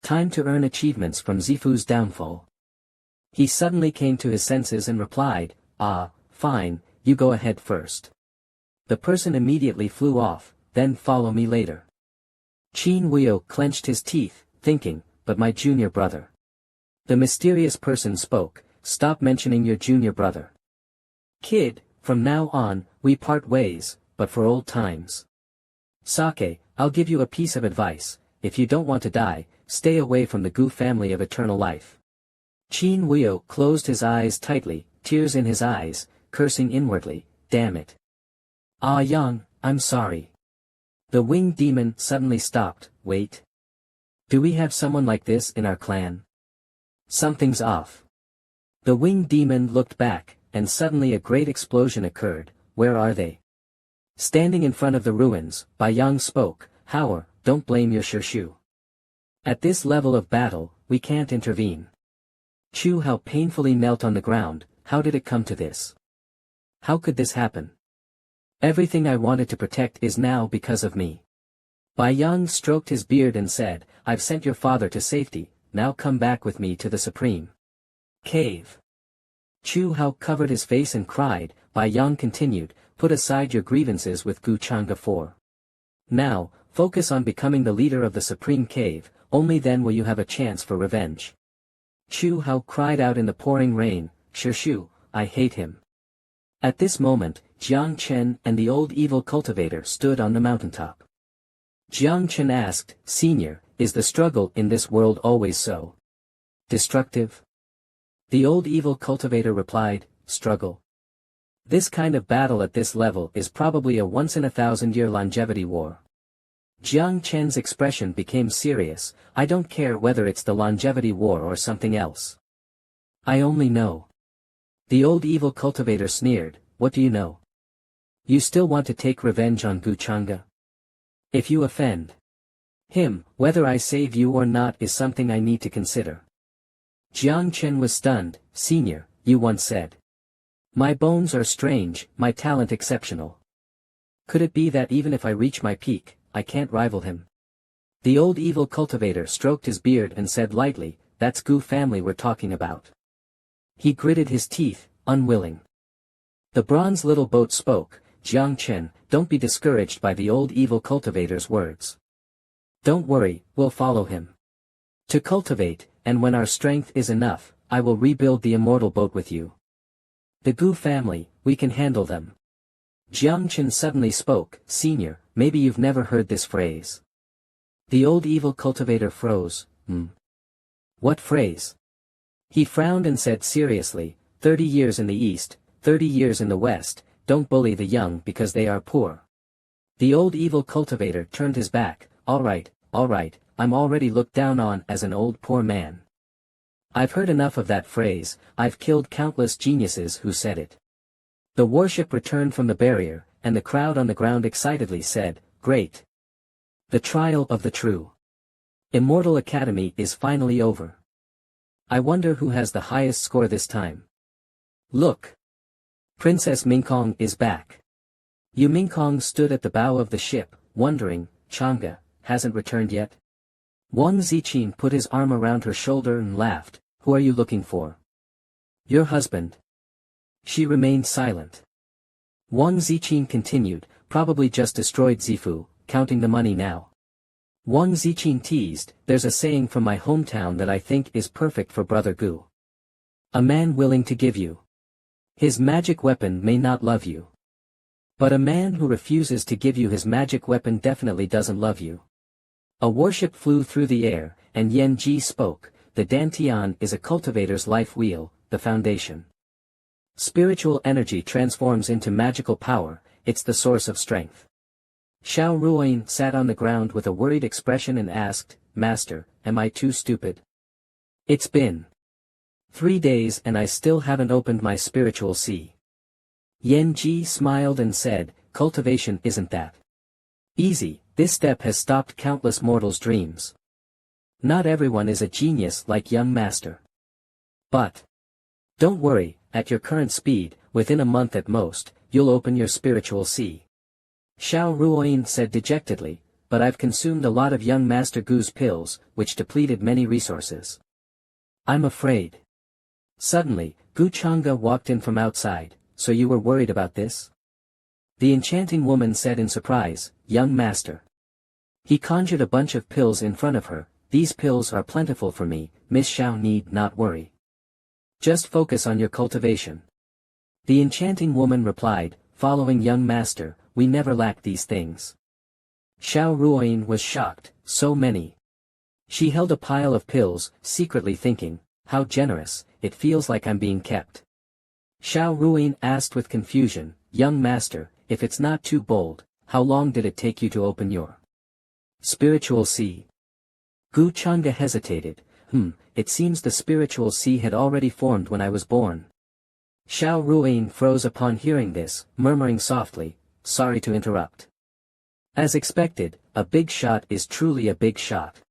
Time to earn achievements from Zifu's downfall. He suddenly came to his senses and replied, "Ah, fine, you go ahead first." The person immediately flew off, "Then follow me later." Qin Huio clenched his teeth, thinking, "But my junior brother." The mysterious person spoke, "Stop mentioning your junior brother. Kid, from now on, we part ways, but for old times. Sake, I'll give you a piece of advice: if you don't want to die, stay away from the Gu family of eternal life." Qin Huio closed his eyes tightly, tears in his eyes, cursing inwardly, "Damn it. Ah Yang, I'm sorry." The winged demon suddenly stopped. "Wait. Do we have someone like this in our clan? Something's off." The winged demon looked back, and suddenly a great explosion occurred. "Where are they?" Standing in front of the ruins, Bai Yang spoke, "Howard, don't blame your Shishu. At this level of battle, we can't intervene." Chu Hao painfully knelt on the ground. "How did it come to this? How could this happen? Everything I wanted to protect is now because of me." Bai Yang stroked his beard and said, "I've sent your father to safety, now come back with me to the Supreme Cave." Chu Hao covered his face and cried. Bai Yang continued, "Put aside your grievances with Gu Chang'e 4. Now, focus on becoming the leader of the Supreme Cave, only then will you have a chance for revenge." Chu Hao cried out in the pouring rain, "Shishu, I hate him." At this moment, Jiang Chen and the old evil cultivator stood on the mountaintop. Jiang Chen asked, "Senior, is the struggle in this world always so destructive?" The old evil cultivator replied, "Struggle? This kind of battle at this level is probably a once-in-a-thousand-year longevity war." Jiang Chen's expression became serious. "I don't care whether it's the longevity war or something else. I only know." The old evil cultivator sneered, "What do you know? You still want to take revenge on Gu Chang'e? If you offend him, whether I save you or not is something I need to consider." Jiang Chen was stunned. "Senior, you once said, 'My bones are strange, my talent exceptional.' Could it be that even if I reach my peak, I can't rival him?" The old evil cultivator stroked his beard and said lightly, "That's Gu family we're talking about." He gritted his teeth, unwilling. The bronze little boat spoke, "Jiang Chen, don't be discouraged by the old evil cultivator's words. Don't worry, we'll follow him to cultivate, and when our strength is enough, I will rebuild the immortal boat with you. The Gu family, we can handle them." Jiang Chen suddenly spoke, "Senior, maybe you've never heard this phrase." The old evil cultivator froze. What phrase?" He frowned and said seriously, 30 years in the east, 30 years in the west, don't bully the young because they are poor." The old evil cultivator turned his back. All right, I'm already looked down on as an old poor man. I've heard enough of that phrase, I've killed countless geniuses who said it." The warship returned from the barrier, and the crowd on the ground excitedly said, "Great! The trial of the true Immortal Academy is finally over. I wonder who has the highest score this time. Look! Princess Mingkong is back." Yu Mingkong stood at the bow of the ship, wondering, "Chang'e hasn't returned yet?" Wang Ziqin put his arm around her shoulder and laughed, "Who are you looking for?" "Your husband." She remained silent. Wang Ziqin continued, "Probably just destroyed Zifu, counting the money now." Wang Ziqin teased, "There's a saying from my hometown that I think is perfect for Brother Gu. A man willing to give you his magic weapon may not love you. But a man who refuses to give you his magic weapon definitely doesn't love you." A warship flew through the air, and Yen Ji spoke, "The Dantian is a cultivator's life wheel, the foundation. Spiritual energy transforms into magical power, it's the source of strength." Xiao Ruoyin sat on the ground with a worried expression and asked, "Master, am I too stupid? It's been 3 days and I still haven't opened my spiritual sea." Yen Ji smiled and said, "Cultivation isn't that easy, this step has stopped countless mortals' dreams. Not everyone is a genius like young master. But don't worry, at your current speed, within a month at most, you'll open your spiritual sea." Xiao Ruoyin said dejectedly, but I've consumed a lot of young Master Gu's pills, which depleted many resources. I'm afraid. Suddenly, Gu Changa walked in from outside. So you were worried about this? The enchanting woman said in surprise, young master. He conjured a bunch of pills in front of her. These pills are plentiful for me, Miss Xiao need not worry. Just focus on your cultivation. The enchanting woman replied, following young master, we never lack these things. Xiao Ruoyin was shocked, so many. She held a pile of pills, secretly thinking, how generous, it feels like I'm being kept. Xiao Ruoyin asked with confusion, young master, if it's not too bold, how long did it take you to open your spiritual sea? Gu Changa hesitated, it seems the spiritual sea had already formed when I was born. Xiao Ruoyin froze upon hearing this, murmuring softly, sorry to interrupt. As expected, a big shot is truly a big shot.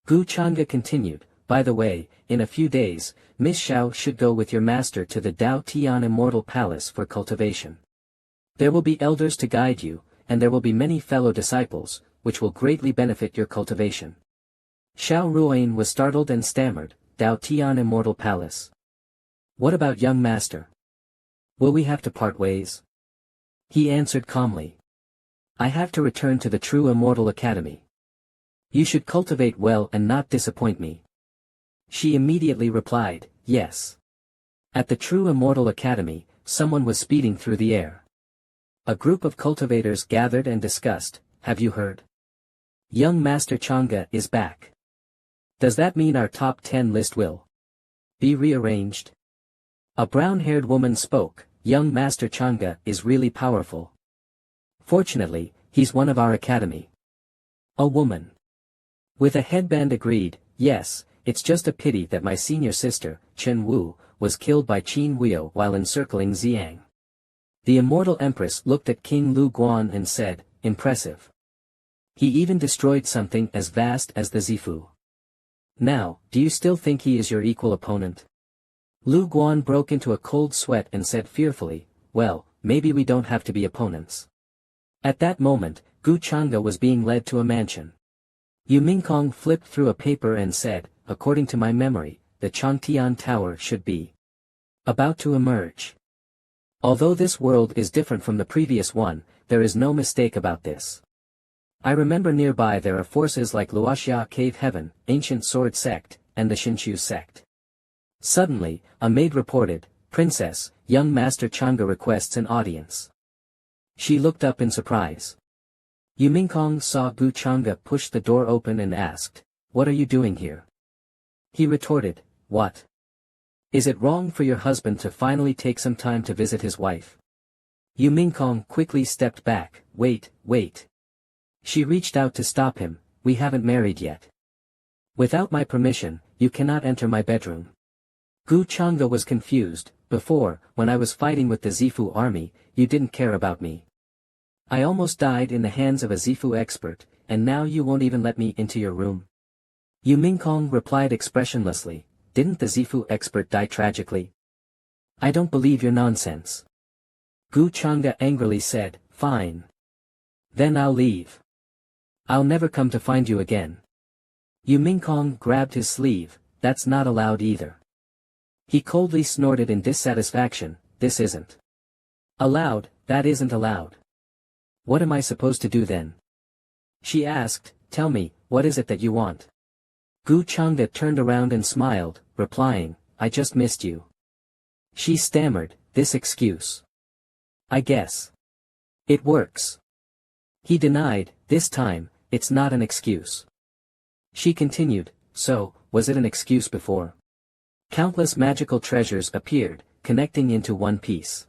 Gu Changa continued, by the way, in a few days, Miss Xiao should go with your master to the Dao Tian Immortal Palace for cultivation. There will be elders to guide you, and there will be many fellow disciples, which will greatly benefit your cultivation. Xiao Ruoyin was startled and stammered, Dao Tian Immortal Palace. What about young master? Will we have to part ways? He answered calmly. I have to return to the true Immortal Academy. You should cultivate well and not disappoint me. She immediately replied, yes. At the true Immortal Academy, someone was speeding through the air. A group of cultivators gathered and discussed, have you heard? Young Master Changa is back. Does that mean our top 10 list will be rearranged? A brown-haired woman spoke, young Master Changa is really powerful. Fortunately, he's one of our academy. A woman with a headband agreed, yes, it's just a pity that my senior sister, Chen Wu, was killed by Qin Huio while encircling Xiang. The immortal empress looked at King Lu Guan and said, impressive. He even destroyed something as vast as the Zifu. Now, do you still think he is your equal opponent? Lu Guan broke into a cold sweat and said fearfully, well, maybe we don't have to be opponents. At that moment, Gu Changa was being led to a mansion. Yu Mingkong flipped through a paper and said, according to my memory, the Changtian Tower should be about to emerge. Although this world is different from the previous one, there is no mistake about this. I remember nearby there are forces like Luoxia Cave Heaven, Ancient Sword Sect, and the Xinqiu Sect. Suddenly, a maid reported, Princess, young Master Changa requests an audience. She looked up in surprise. Yu Mingkong saw Gu Changa push the door open and asked, what are you doing here? He retorted, what? Is it wrong for your husband to finally take some time to visit his wife? Yu Mingkong quickly stepped back, wait. She reached out to stop him, we haven't married yet. Without my permission, you cannot enter my bedroom. Gu Changa was confused, before, when I was fighting with the Zifu army, you didn't care about me. I almost died in the hands of a Zifu expert, and now you won't even let me into your room. Yu Mingkong replied expressionlessly, didn't the Zifu expert die tragically? I don't believe your nonsense. Gu Changa angrily said, fine. Then I'll leave. I'll never come to find you again. Yu Mingkong grabbed his sleeve, that's not allowed either. He coldly snorted in dissatisfaction, this isn't allowed, that isn't allowed. What am I supposed to do then? She asked, tell me, what is it that you want? Gu Changa turned around and smiled, replying, I just missed you. She stammered, this excuse. I guess it works. He denied, this time, it's not an excuse. She continued, so, was it an excuse before? Countless magical treasures appeared, connecting into one piece.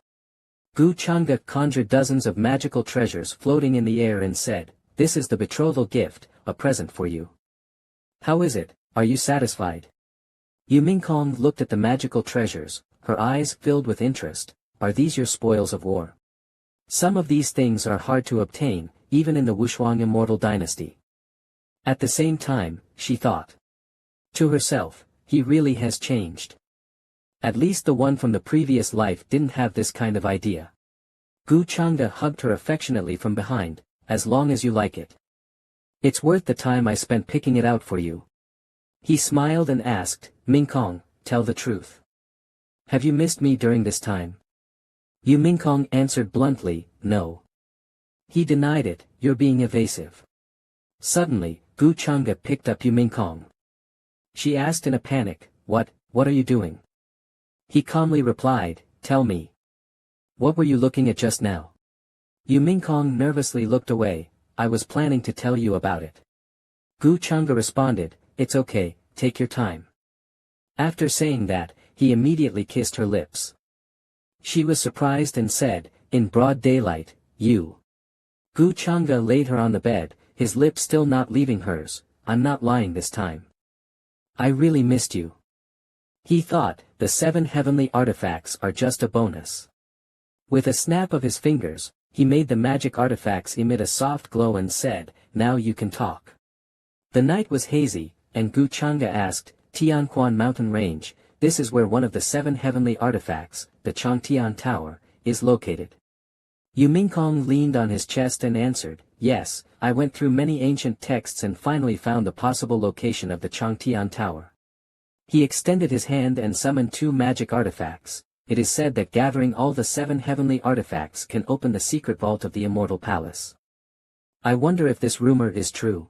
Gu Changa conjured dozens of magical treasures floating in the air and said, this is the betrothal gift, a present for you. How is it, are you satisfied? Yu Mingkong looked at the magical treasures, her eyes filled with interest, are these your spoils of war? Some of these things are hard to obtain, even in the Wushuang Immortal Dynasty. At the same time, she thought to herself, he really has changed. At least the one from the previous life didn't have this kind of idea. Gu Changa hugged her affectionately from behind, as long as you like it. It's worth the time I spent picking it out for you. He smiled and asked, Mingkong, tell the truth. Have you missed me during this time? Yu Mingkong answered bluntly, no. He denied it, you're being evasive. Suddenly, Gu Changa picked up Yu Mingkong. She asked in a panic, what are you doing? He calmly replied, tell me. What were you looking at just now? Yu Mingkong nervously looked away, I was planning to tell you about it. Gu Changa responded, it's okay, take your time. After saying that, he immediately kissed her lips. She was surprised and said, in broad daylight, you. Gu Changa laid her on the bed, his lips still not leaving hers, I'm not lying this time. I really missed you. He thought, the 7 heavenly artifacts are just a bonus. With a snap of his fingers, he made the magic artifacts emit a soft glow and said, now you can talk. The night was hazy, and Gu Changa asked, Tianquan mountain range, this is where one of the 7 heavenly artifacts, the Changtian Tower, is located. Yu Mingkong leaned on his chest and answered, yes, I went through many ancient texts and finally found the possible location of the Changtian Tower. He extended his hand and summoned 2 magic artifacts. It is said that gathering all the 7 heavenly artifacts can open the secret vault of the Immortal Palace. I wonder if this rumor is true.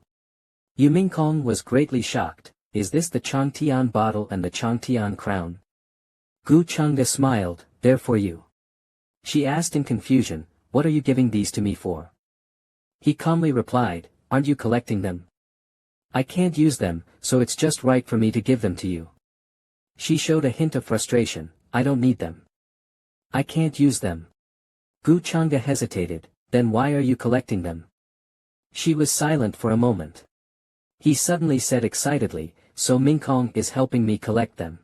Yu Mingkong was greatly shocked, is this the Changtian bottle and the Changtian crown? Gu Changa smiled, they're for you. She asked in confusion, what are you giving these to me for? He calmly replied, aren't you collecting them? I can't use them, so it's just right for me to give them to you. She showed a hint of frustration, I don't need them. I can't use them. Gu Changa hesitated, then why are you collecting them? She was silent for a moment. He suddenly said excitedly, so Mingkong is helping me collect them.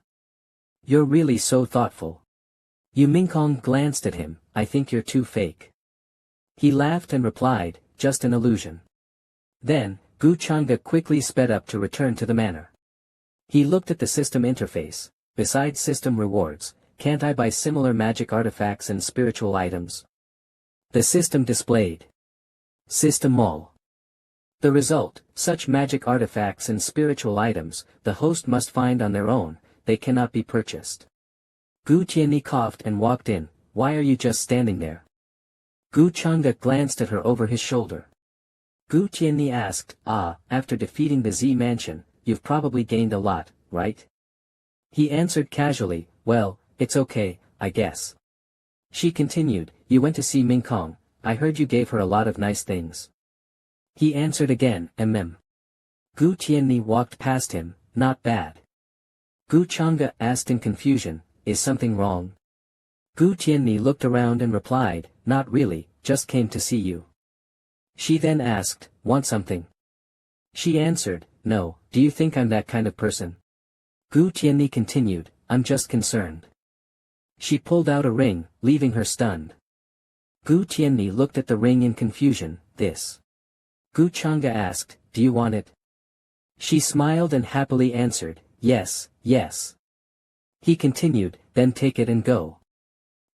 You're really so thoughtful. Yu Mingkong glanced at him, I think you're too fake. He laughed and replied, just an illusion. Then, Gu Changa quickly sped up to return to the manor. He looked at the system interface, besides system rewards, can't I buy similar magic artifacts and spiritual items? The system displayed. System Mall. The result, such magic artifacts and spiritual items, the host must find on their own, they cannot be purchased. Gu Tianni coughed and walked in, why are you just standing there? Gu Changa glanced at her over his shoulder. Gu Tianni asked, after defeating the Z mansion, you've probably gained a lot, right? He answered casually, well, it's okay, I guess. She continued, you went to see Mingkong, I heard you gave her a lot of nice things. He answered again, Gu Tianni walked past him, not bad. Gu Changa asked in confusion, is something wrong? Gu Tianni looked around and replied, not really, just came to see you. She then asked, want something? She answered, no, do you think I'm that kind of person? Gu Tianni continued, I'm just concerned. She pulled out a ring, leaving her stunned. Gu Tianni looked at the ring in confusion, this. Gu Changa asked, do you want it? She smiled and happily answered, yes, yes. He continued, then take it and go.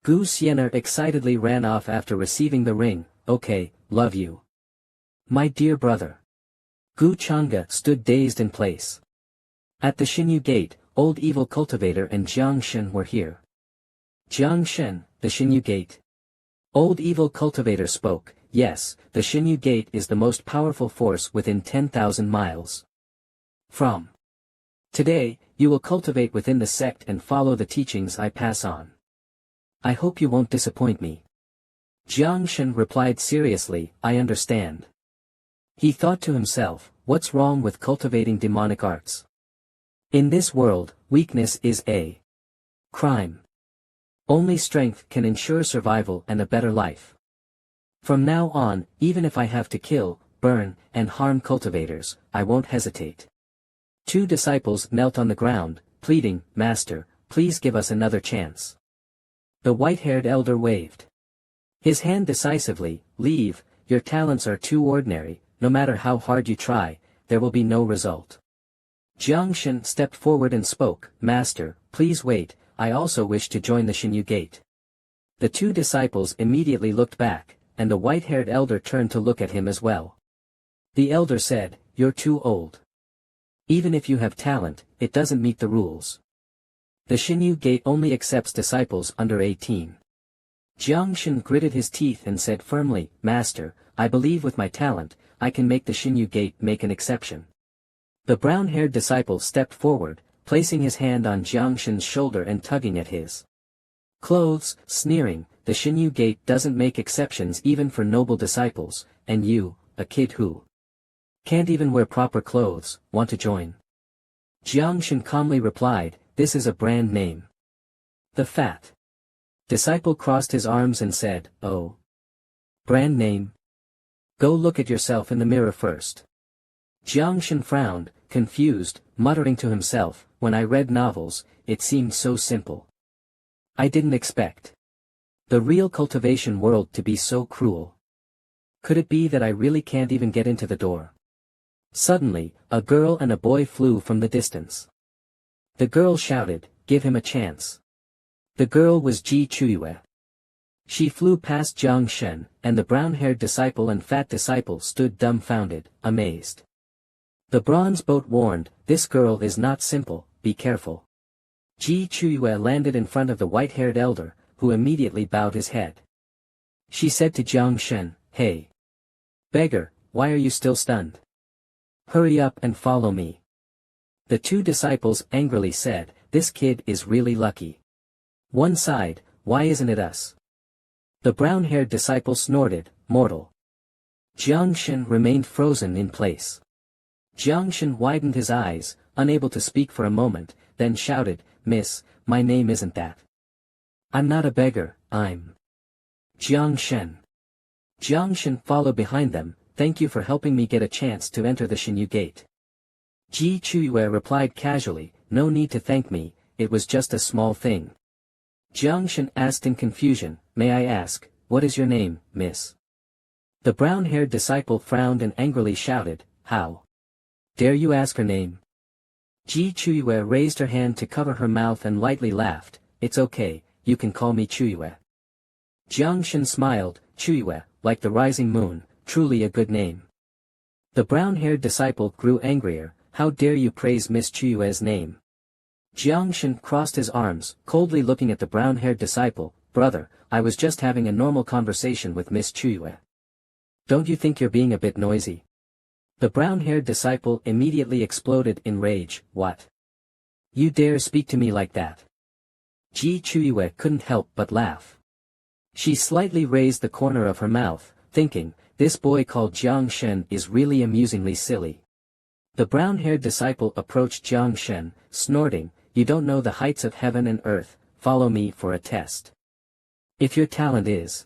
Gu Xianer excitedly ran off after receiving the ring, okay, love you. My dear brother. Gu Changa stood dazed in place. At the Xinyu Gate, Old Evil Cultivator and Jiang Shen were here. Jiang Shen, the Xinyu Gate. Old Evil Cultivator spoke, yes, the Xinyu Gate is the most powerful force within 10,000 miles. From today, you will cultivate within the sect and follow the teachings I pass on. I hope you won't disappoint me. Jiang Shen replied seriously, I understand. He thought to himself, what's wrong with cultivating demonic arts? In this world, weakness is a crime. Only strength can ensure survival and a better life. From now on, even if I have to kill, burn, and harm cultivators, I won't hesitate. 2 disciples knelt on the ground, pleading, Master, please give us another chance. The white-haired elder waved his hand decisively, leave, your talents are too ordinary, no matter how hard you try, there will be no result. Jiang Shen stepped forward and spoke, Master, please wait, I also wish to join the Xinyu Gate. The 2 disciples immediately looked back, and the white-haired elder turned to look at him as well. The elder said, "You're too old. Even if you have talent, it doesn't meet the rules. The Xinyu Gate only accepts disciples under 18. Jiang Shen gritted his teeth and said firmly, "Master, I believe with my talent, I can make the Xinyu Gate make an exception." The brown-haired disciple stepped forward, placing his hand on Jiang Shen's shoulder and tugging at his clothes, sneering, "The Xinyu Gate doesn't make exceptions even for noble disciples, and you, a kid who can't even wear proper clothes, want to join?" Jiang Shen calmly replied, "This is a brand name." The fat disciple crossed his arms and said, "Oh. Brand name? Go look at yourself in the mirror first." Jiang Shen frowned, confused, muttering to himself, "When I read novels, it seemed so simple. I didn't expect the real cultivation world to be so cruel. Could it be that I really can't even get into the door?" Suddenly, a girl and a boy flew from the distance. The girl shouted, "Give him a chance." The girl was Ji Chuyue. She flew past Jiang Shen, and the brown-haired disciple and fat disciple stood dumbfounded, amazed. The bronze boat warned, "This girl is not simple, be careful." Ji Chuyue landed in front of the white-haired elder, who immediately bowed his head. She said to Jiang Shen, "Hey, beggar, why are you still stunned? Hurry up and follow me." The two disciples angrily said, "This kid is really lucky. One side, why isn't it us?" The brown-haired disciple snorted, "Mortal." Jiang Shen remained frozen in place. Jiang Shen widened his eyes, unable to speak for a moment, then shouted, "Miss, my name isn't that. I'm not a beggar, I'm Jiang Shen." Jiang Shen followed behind them, "Thank you for helping me get a chance to enter the Xinyu Gate." Ji Chuyue replied casually, "No need to thank me, it was just a small thing." Jiang Shen asked in confusion, "May I ask, what is your name, miss?" The brown-haired disciple frowned and angrily shouted, "How dare you ask her name?" Ji Chuyue raised her hand to cover her mouth and lightly laughed, "It's okay, you can call me Chuyue." Jiang Shen smiled, "Chuyue, like the rising moon, truly a good name." The brown-haired disciple grew angrier, "How dare you praise Miss Chuyue's name?" Jiang Shen crossed his arms, coldly looking at the brown-haired disciple, "Brother, I was just having a normal conversation with Miss Chuyue. Don't you think you're being a bit noisy?" The brown-haired disciple immediately exploded in rage, "What? You dare speak to me like that?" Ji Chuyue couldn't help but laugh. She slightly raised the corner of her mouth, thinking, "This boy called Jiang Shen is really amusingly silly." The brown-haired disciple approached Jiang Shen, snorting, "You don't know the heights of heaven and earth, follow me for a test. If your talent is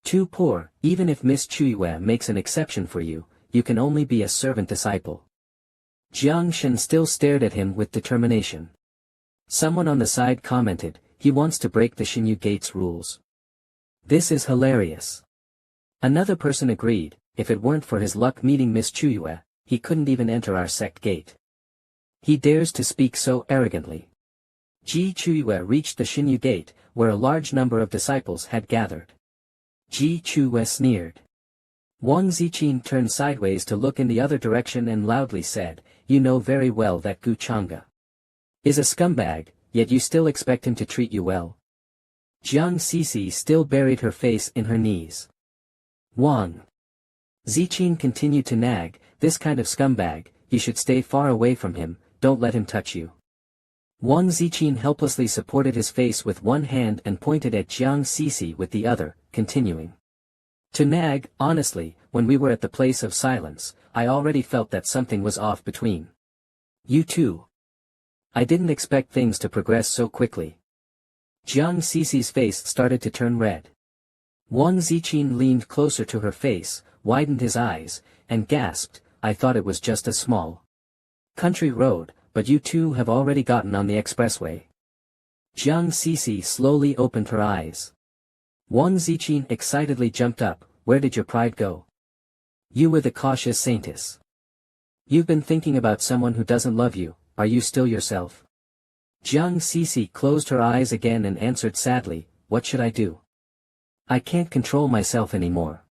too poor, even if Miss Chuyue makes an exception for you, you can only be a servant disciple." Jiang Shen still stared at him with determination. Someone on the side commented, "He wants to break the Xinyu Gate's rules. This is hilarious." Another person agreed, "If it weren't for his luck meeting Miss Chuyue, he couldn't even enter our sect gate. He dares to speak so arrogantly." Ji Chuyue reached the Xinyu Gate, where a large number of disciples had gathered. Ji Chuyue sneered. Wang Ziqin turned sideways to look in the other direction and loudly said, "You know very well that Gu Chang'e is a scumbag, yet you still expect him to treat you well." Jiang Sisi still buried her face in her knees. Wang Ziqin continued to nag, "This kind of scumbag, you should stay far away from him, don't let him touch you." Wang Ziqin helplessly supported his face with one hand and pointed at Jiang Sisi with the other, continuing to nag. "Honestly, when we were at the place of silence, I already felt that something was off between you two. I didn't expect things to progress so quickly." Jiang Sisi's face started to turn red. Wang Ziqin leaned closer to her face, widened his eyes, and gasped, "I thought it was just a small country road, but you two have already gotten on the expressway." Jiang Sisi slowly opened her eyes. Wang Ziqin excitedly jumped up, "Where did your pride go? You were the cautious saintess. You've been thinking about someone who doesn't love you, are you still yourself?" Jiang Sisi closed her eyes again and answered sadly, "What should I do? I can't control myself anymore."